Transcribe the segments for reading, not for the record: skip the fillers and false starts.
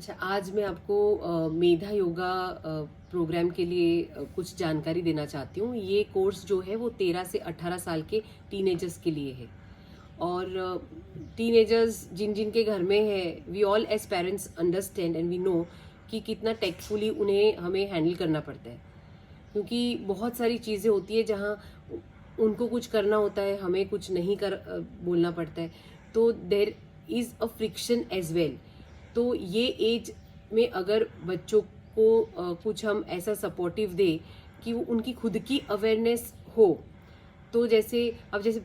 अच्छा, आज मैं आपको मेधा योगा प्रोग्राम के लिए कुछ जानकारी देना चाहती हूँ। ये कोर्स जो है वो 13 से 18 साल के टीनेजर्स के लिए है। और टीनेजर्स जिन जिन के घर में है, we all as parents understand and we know कि कितना टेक्टफुली उन्हें हमें हैंडल करना पड़ता है, क्योंकि बहुत सारी चीज़ें होती है जहाँ उनको कुछ करना होता है, हमें कुछ नहीं बोलना पड़ता है। तो there is a friction as well. तो ये एज में अगर बच्चों को कुछ हम ऐसा सपोर्टिव दे कि वो उनकी खुद की अवेयरनेस हो, तो जैसे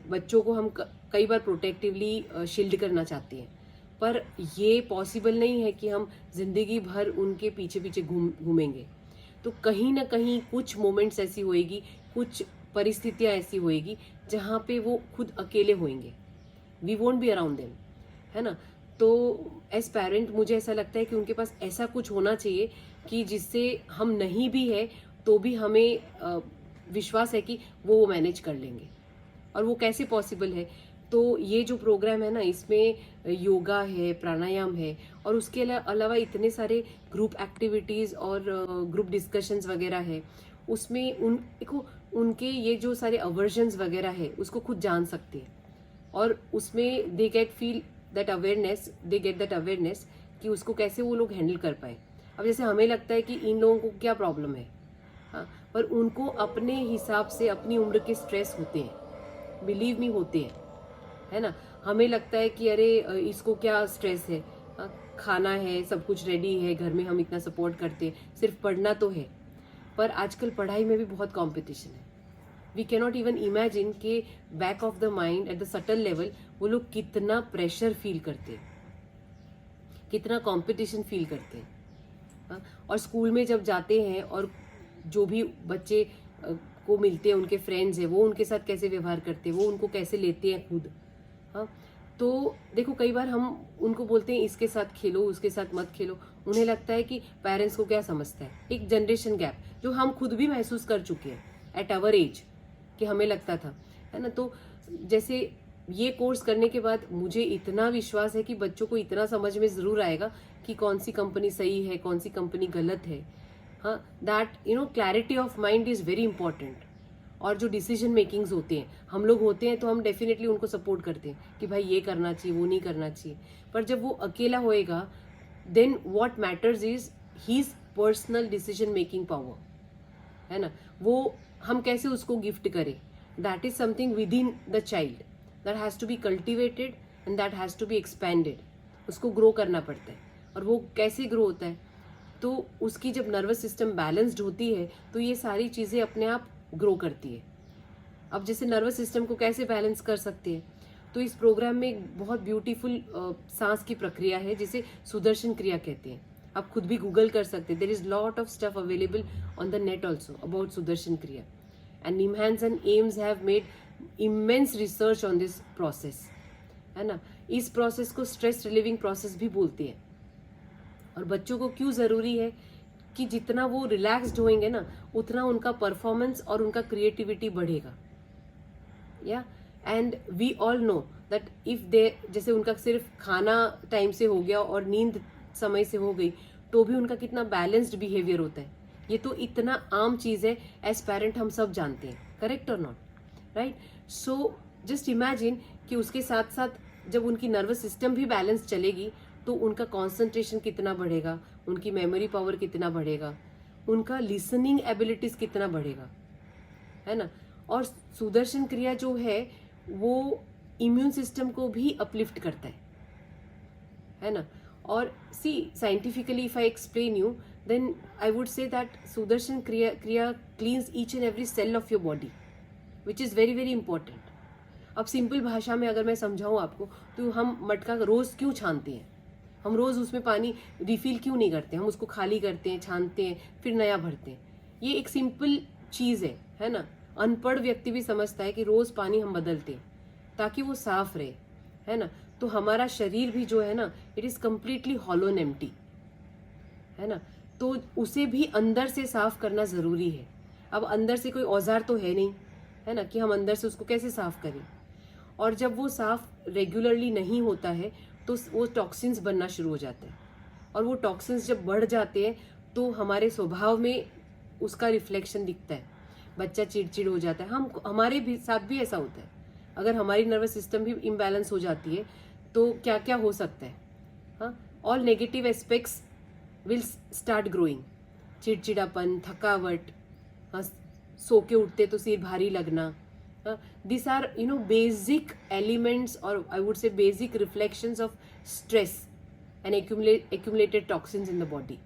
बच्चों को हम कई बार प्रोटेक्टिवली शील्ड करना चाहते हैं, पर ये पॉसिबल नहीं है कि हम जिंदगी भर उनके पीछे पीछे घूमेंगे। तो कहीं ना कहीं कुछ मोमेंट्स ऐसी होएगी, कुछ परिस्थितियां ऐसी होएगी जहाँ पे वो खुद अकेले होंगे। We won't be around them, है ना। तो एज पेरेंट मुझे ऐसा लगता है कि उनके पास ऐसा कुछ होना चाहिए कि जिससे हम नहीं भी है तो भी हमें विश्वास है कि वो मैनेज कर लेंगे। और वो कैसे पॉसिबल है? तो ये जो प्रोग्राम है ना, इसमें योगा है, प्राणायाम है, और उसके अलावा इतने सारे ग्रुप एक्टिविटीज़ और ग्रुप डिस्कशंस वगैरह है। उसमें देखो, उनके ये जो सारे अवर्जन्स वगैरह है उसको खुद जान सकते हैं, और उसमें दे गेट दैट अवेयरनेस कि उसको कैसे वो लोग हैंडल कर पाए। अब जैसे हमें लगता है कि इन लोगों को क्या प्रॉब्लम है, हाँ, पर उनको अपने हिसाब से अपनी उम्र के स्ट्रेस होते हैं, बिलीव मी होते हैं, है ना। हमें लगता है कि अरे इसको क्या स्ट्रेस है, हाँ, खाना है, सब कुछ रेडी है घर में, हम इतना सपोर्ट करते हैं, सिर्फ पढ़ना तो है। पर आजकल पढ़ाई में भी बहुत कंपटीशन है। वी कैनॉट इवन इमेजिन के back of the mind at the subtle level वो लोग कितना प्रेशर फील करते हैं, कितना कंपटीशन फील करते हैं। हाँ? और स्कूल में जब जाते हैं और जो भी बच्चे को मिलते हैं, उनके फ्रेंड्स हैं, वो उनके साथ कैसे व्यवहार करते हैं, वो उनको कैसे लेते हैं खुद। हाँ, तो देखो, कई बार हम उनको बोलते हैं इसके साथ खेलो, उसके साथ मत खेलो। उन्हें लगता है कि पेरेंट्स को क्या समझता है। एक जनरेशन गैप जो हम खुद भी महसूस कर चुके हैं एट आवर एज, कि हमें लगता था, है ना। तो जैसे ये कोर्स करने के बाद मुझे इतना विश्वास है कि बच्चों को इतना समझ में ज़रूर आएगा कि कौन सी कंपनी सही है, कौन सी कंपनी गलत है। हाँ, that clarity of mind is very important. और जो डिसीजन मेकिंग्स होते हैं, हम लोग होते हैं तो हम डेफिनेटली उनको सपोर्ट करते हैं कि भाई ये करना चाहिए, वो नहीं करना चाहिए। पर जब वो अकेला होएगा, then what matters is his personal decision making power, है ना। वो हम कैसे उसको गिफ्ट करें, that is something within the child that has to be cultivated and that has to be expanded. उसको ग्रो करना पड़ता है। और वो कैसे ग्रो होता है? तो उसकी जब नर्वस सिस्टम बैलेंस्ड होती है तो ये सारी चीज़ें अपने आप ग्रो करती है। अब जैसे नर्वस सिस्टम को कैसे बैलेंस कर सकते हैं, तो इस प्रोग्राम में एक बहुत ब्यूटीफुल सांस की प्रक्रिया है जिसे सुदर्शन क्रिया कहते हैं। आप खुद भी गूगल कर सकते हैं। There is lot of stuff available on the net also about Sudarshan Kriya, and NIMHANS and AIIMS have made immense research on this process, है ना। इस प्रोसेस को स्ट्रेस रिलीविंग प्रोसेस भी बोलते हैं। और बच्चों को क्यों ज़रूरी है कि जितना वो रिलैक्स्ड होंगे ना, उतना उनका परफॉर्मेंस और उनका क्रिएटिविटी बढ़ेगा। या and we all know that if they, जैसे उनका सिर्फ खाना टाइम से हो गया और नींद समय से हो गई, तो भी उनका कितना बैलेंस्ड बिहेवियर होता है। ये तो इतना आम चीज़ है, एज पेरेंट हम सब जानते हैं, करेक्ट और not, right. So just imagine कि उसके साथ साथ जब उनकी नर्वस सिस्टम भी बैलेंस चलेगी तो उनका कॉन्सेंट्रेशन कितना बढ़ेगा, उनकी मेमोरी पावर कितना बढ़ेगा, उनका लिसनिंग एबिलिटीज कितना बढ़ेगा, है ना। और सुदर्शन क्रिया जो है वो इम्यून सिस्टम को भी अपलिफ्ट करता है ना। और see, scientifically if I explain you, then I would say that Sudarshan Kriya cleans each and every cell of your body, which is very very important. अब सिंपल भाषा में अगर मैं समझाऊँ आपको, तो हम मटका रोज़ क्यों छानते हैं? हम रोज़ उसमें पानी रिफिल क्यों नहीं करते? हम उसको खाली करते हैं, छानते हैं, फिर नया भरते हैं। ये एक सिंपल चीज़ है ना। अनपढ़ व्यक्ति भी समझता है कि रोज़ पानी हम बदलते हैं ताकि वो साफ रहे, है ना। तो हमारा शरीर भी जो है ना, it is completely hollow and empty, है ना। तो उसे भी अंदर से साफ करना ज़रूरी है। अब अंदर से कोई औजार तो है नहीं, है ना, कि हम अंदर से उसको कैसे साफ करें। और जब वो साफ रेगुलरली नहीं होता है तो वो टॉक्सिन्स बनना शुरू हो जाते हैं, और वो टॉक्सिन्स जब बढ़ जाते हैं तो हमारे स्वभाव में उसका रिफ्लेक्शन दिखता है। बच्चा चिड़चिड़ हो जाता है, हमारे भी साथ भी ऐसा होता है। अगर हमारी नर्वस सिस्टम भी इम्बैलेंस हो जाती है तो क्या क्या हो सकता है। हाँ, all negative aspects will start growing. चिड़चिड़ापन, थकावट, हाँ, सो के उठते तो सिर भारी लगना, these are basic elements, or I would say basic reflections of stress and accumulated toxins in the body.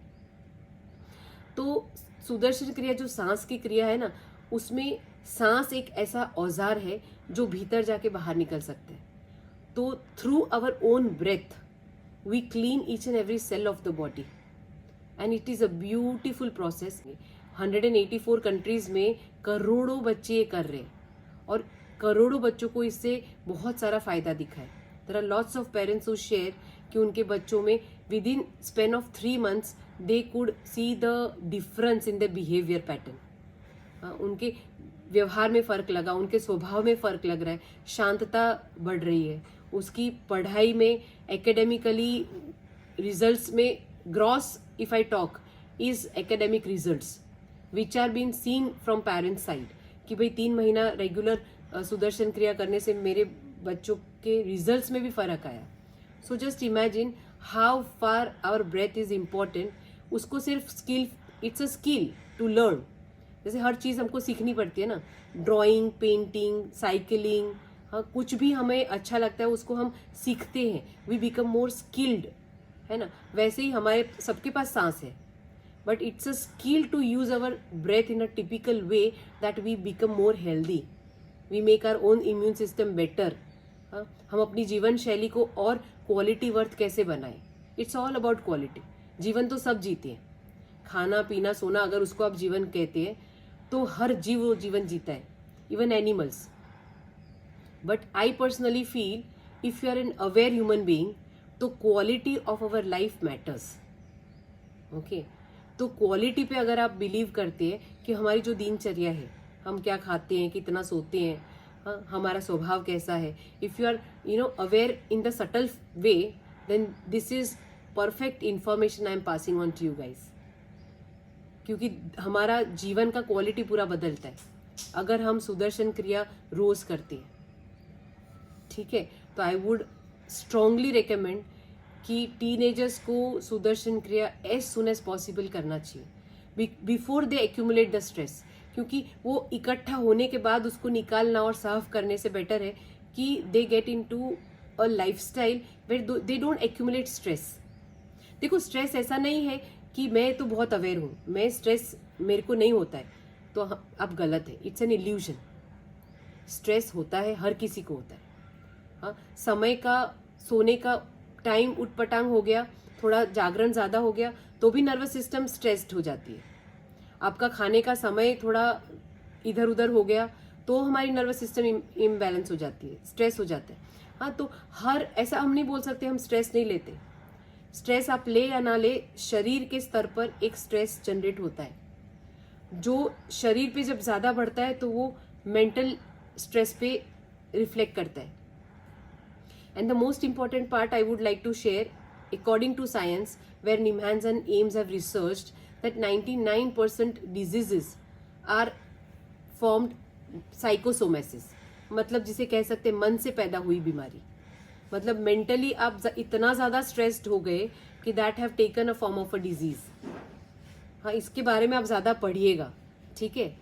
तो सुदर्शन क्रिया जो सांस की क्रिया है ना, उसमें सांस एक ऐसा औजार है जो भीतर जाके बाहर निकल सकते हैं। तो through our own breath we clean each and every cell of the body and it is a beautiful process. 184 countries में करोड़ों बच्चे ये कर रहे हैं और करोड़ों बच्चों को इससे बहुत सारा फायदा दिखा है। There are lots of parents who share कि उनके बच्चों में within span of 3 months they could see the difference in the behaviour pattern. उनके व्यवहार में फ़र्क लगा, उनके स्वभाव में फ़र्क लग रहा है, शांतता बढ़ रही है, उसकी पढ़ाई में, एकेडमिकली रिजल्ट्स में, gross if I talk is academic results which are been seen from parents side कि भाई 3 महीना रेगुलर सुदर्शन क्रिया करने से मेरे बच्चों के रिजल्ट्स में भी फ़र्क आया। So just imagine how far our breath is important. उसको सिर्फ skill, it's a skill to learn. जैसे हर चीज़ हमको सीखनी पड़ती है ना, ड्राइंग, पेंटिंग, साइकिलिंग, हाँ, कुछ भी हमें अच्छा लगता है उसको हम सीखते हैं, वी बिकम मोर स्किल्ड, है ना। वैसे ही हमारे सबके पास सांस है, but it's a skill to use our breath in a typical way that we become more healthy, we make our own immune system better. हाँ, हम अपनी जीवन शैली को और क्वालिटी वर्थ कैसे बनाएं। It's all about quality. जीवन तो सब जीते हैं, खाना पीना सोना, अगर उसको आप जीवन कहते हैं तो हर जीव वो जीवन जीता है, even animals. But I personally feel if you are an aware human being तो quality of our life matters. Okay, तो क्वालिटी पे अगर आप बिलीव करते हैं कि हमारी जो दिनचर्या है, हम क्या खाते हैं, कितना सोते हैं, हाँ, हमारा स्वभाव कैसा है, if you are aware in the subtle way, then this is perfect information I am passing on to you guys. क्योंकि हमारा जीवन का क्वालिटी पूरा बदलता है अगर हम सुदर्शन क्रिया रोज करते हैं। ठीक है, तो आई वुड स्ट्रांगली रिकमेंड कि टीनेजर्स को सुदर्शन क्रिया एज सुन एज पॉसिबल करना चाहिए, before they accumulate the stress. क्योंकि वो इकट्ठा होने के बाद उसको निकालना और साफ करने से बेटर है कि they get into a lifestyle where they don't accumulate stress. देखो, स्ट्रेस ऐसा नहीं है कि मैं तो बहुत अवेयर हूँ, मैं स्ट्रेस मेरे को नहीं होता है, तो अब गलत है। It's an illusion. स्ट्रेस होता है, हर किसी को होता है। हाँ, समय का, सोने का टाइम उटपटांग हो गया, थोड़ा जागरण ज़्यादा हो गया तो भी नर्वस सिस्टम स्ट्रेस्ड हो जाती है। आपका खाने का समय थोड़ा इधर उधर हो गया तो हमारी नर्वस सिस्टम इम्बैलेंस हो जाती है, स्ट्रेस हो जाता है। हाँ, तो हर ऐसा हम नहीं बोल सकते हम स्ट्रेस नहीं लेते। स्ट्रेस आप ले या ना ले, शरीर के स्तर पर एक स्ट्रेस जनरेट होता है जो शरीर पे जब ज़्यादा बढ़ता है तो वो मेंटल स्ट्रेस पे रिफ्लेक्ट करता है। And the most important part I would like to share, according to science, where NIMHANS and AIIMS have researched that 99% diseases are formed psychosomasis, मतलब जिसे कह सकते हैं मन से पैदा हुई बीमारी। मतलब मेंटली आप इतना ज़्यादा स्ट्रेस्ड हो गए कि that have taken a form of a disease. हाँ, इसके बारे में आप ज़्यादा पढ़िएगा। ठीक है,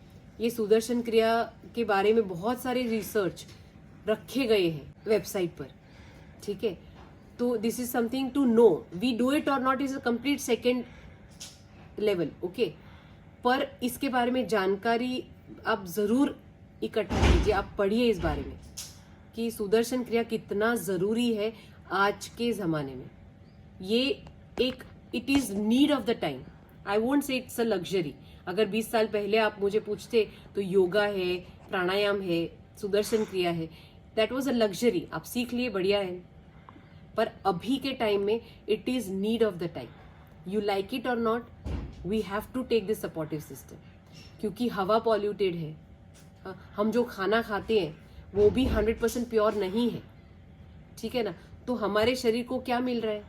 ये सुदर्शन क्रिया के बारे में बहुत सारे रिसर्च रखे गए हैं वेबसाइट पर। ठीक है, तो this is something to know, we do it और not is a complete second level. Okay, पर इसके बारे में जानकारी आप ज़रूर इकट्ठा कीजिए, आप पढ़िए इस बारे में कि सुदर्शन क्रिया कितना ज़रूरी है आज के ज़माने में। ये एक, it is need of the time. I won't say it's a luxury. अगर 20 साल पहले आप मुझे पूछते तो योगा है, प्राणायाम है, सुदर्शन क्रिया है, दैट वॉज अ लग्जरी। आप सीख लिए, बढ़िया है। पर अभी के टाइम में it is need of the time. You like it और not, we have to take this supportive system. क्योंकि हवा पॉल्यूटेड है, हम जो खाना खाते हैं वो भी 100% प्योर नहीं है। ठीक है ना, तो हमारे शरीर को क्या मिल रहा है?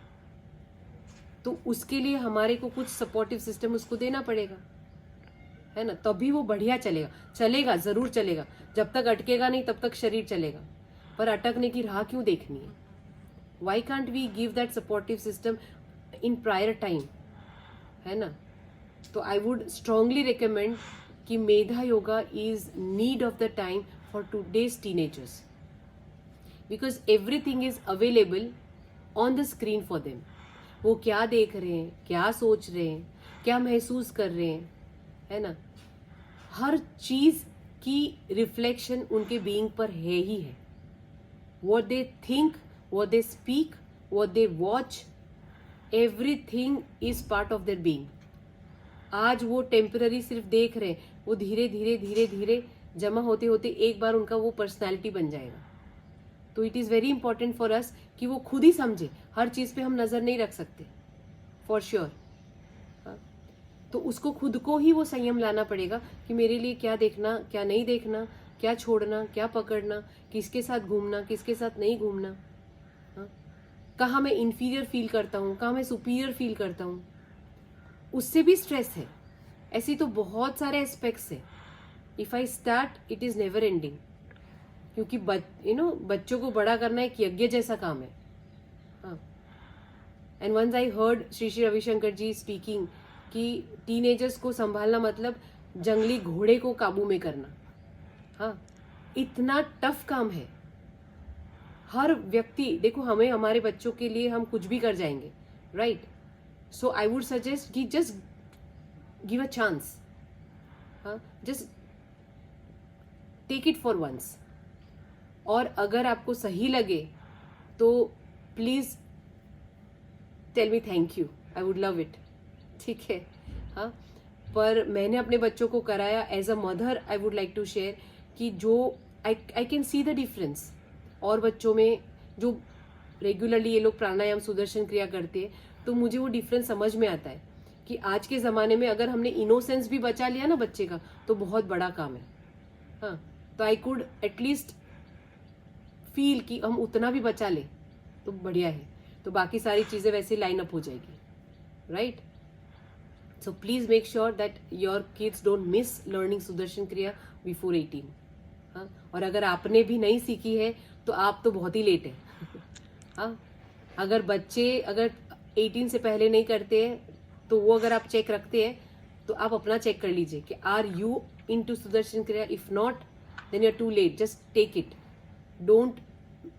तो उसके लिए हमारे को कुछ सपोर्टिव सिस्टम उसको देना पड़ेगा, है ना, तभी वो बढ़िया चलेगा जरूर चलेगा। जब तक अटकेगा नहीं तब तक शरीर चलेगा, पर अटकने की राह क्यों देखनी है? Why can't we give that supportive system in prior time, है ना? तो आई वुड स्ट्रांगली रिकमेंड कि Medha Yoga is need of the time for today's teenagers, because everything is available on the screen for them. वो क्या देख रहे हैं, क्या सोच रहे हैं, क्या महसूस कर रहे हैं, है ना, हर चीज की रिफ्लेक्शन उनके बीइंग पर है ही है। what they think, what they speak, what they watch, everything is part of their being. आज वो टेम्पररी सिर्फ देख रहे हैं, वो धीरे धीरे धीरे धीरे जमा होते होते एक बार उनका वो पर्सनैलिटी बन जाएगा। तो it is very important for us कि वो खुद ही समझे, हर चीज़ पे हम नज़र नहीं रख सकते फॉर श्योर। तो उसको खुद को ही वो संयम लाना पड़ेगा कि मेरे लिए क्या देखना, क्या नहीं देखना, क्या छोड़ना, क्या पकड़ना, किसके साथ घूमना, किसके साथ नहीं घूमना, कहाँ मैं इन्फीरियर फील करता हूँ, कहाँ मैं सुपीरियर फील करता हूँ। उससे भी स्ट्रेस है। ऐसी तो बहुत सारे एस्पेक्ट्स है। If I start it is never ending, क्योंकि बच्चों को बड़ा करना एक यज्ञ जैसा काम है। हाँ, and once I heard Shri Shri Ravishankar ji speaking कि टीनेजर्स को संभालना मतलब जंगली घोड़े को काबू में करना। हाँ, इतना टफ काम है। हर व्यक्ति, देखो, हमें हमारे बच्चों के लिए हम कुछ भी कर जाएंगे, right? So I would suggest कि जस्ट गिव अ चांस, हाँ, just take it for once. और अगर आपको सही लगे तो please tell me thank you, I would love it, ठीक है? हाँ, पर मैंने अपने बच्चों को कराया as a mother. I would like to share कि जो I can see the difference. और बच्चों में जो रेगुलरली ये लोग प्राणायाम सुदर्शन क्रिया करते हैं, तो मुझे वो डिफरेंस समझ में आता है कि आज के ज़माने में अगर हमने इनोसेंस भी बचा लिया ना बच्चे का, तो बहुत बड़ा काम है। हाँ, तो आई कुड एटलीस्ट फील कि हम उतना भी बचा ले तो बढ़िया है, तो बाकी सारी चीज़ें वैसे लाइन अप हो जाएगी, right? So please make sure that your kids don't miss learning Sudarshan क्रिया बिफोर 18। हाँ, और अगर आपने भी नहीं सीखी है तो आप तो बहुत ही लेट है। हाँ, अगर बच्चे 18 से पहले नहीं करते हैं तो वो अगर आप चेक रखते हैं तो आप अपना चेक कर लीजिए कि are you into Sudarshan Kriya. If not then you are too late. Just take it, don't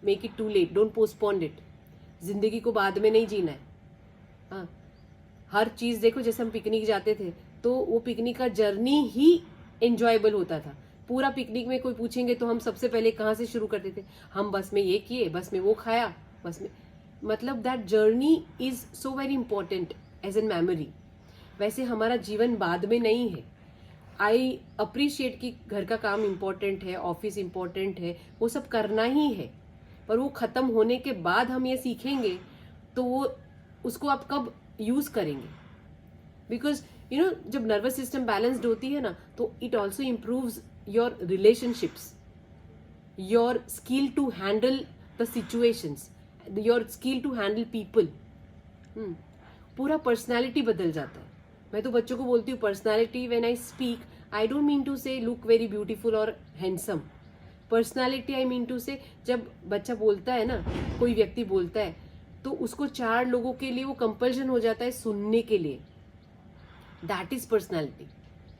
make it too late, don't postpone it. जिंदगी को बाद में नहीं जीना है। हाँ, हर चीज़ देखो, जैसे हम पिकनिक जाते थे तो वो पिकनिक का जर्नी ही एंजॉयबल होता था। पूरा पिकनिक में कोई पूछेंगे तो हम सबसे पहले कहाँ से शुरू करते थे? हम बस में ये किए, बस में वो खाया, बस में, मतलब that journey is so very important as an memory. वैसे हमारा जीवन बाद में नहीं है। आई अप्रिशिएट कि घर का काम इम्पोर्टेंट है, ऑफिस इम्पोर्टेंट है, वो सब करना ही है, पर वो ख़त्म होने के बाद हम ये सीखेंगे तो वो उसको आप कब यूज़ करेंगे? बिकॉज जब नर्वस सिस्टम बैलेंस्ड होती है ना, तो it also improves your relationships, your skill to handle the situations, your skill to handle people. पूरा पर्सनैलिटी बदल जाता है। मैं तो बच्चों को बोलती हूँ personality, when I speak I don't mean to say look very beautiful और handsome. Personality I mean to say, जब बच्चा बोलता है ना, कोई व्यक्ति बोलता है, तो उसको 4 लोगों के लिए वो कंपल्शन हो जाता है सुनने के लिए। That is personality.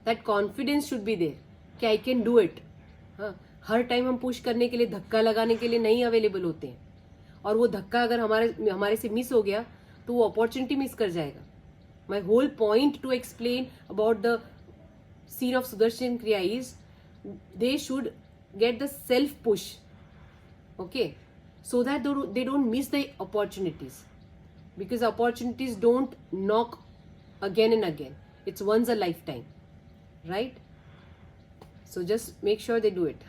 That confidence should be there कि आई कैन डू इट। हाँ, हर टाइम हम पुश करने के लिए, धक्का लगाने के लिए नहीं अवेलेबल होते हैं, और वो धक्का अगर हमारे से मिस हो गया तो वो अपॉर्चुनिटी मिस कर जाएगा। My whole point to explain about the scene of Sudarshan Kriya is they should get the self push, okay, so that they don't miss the opportunities, because opportunities don't knock again and again. It's once a lifetime, right? So just make sure they do it.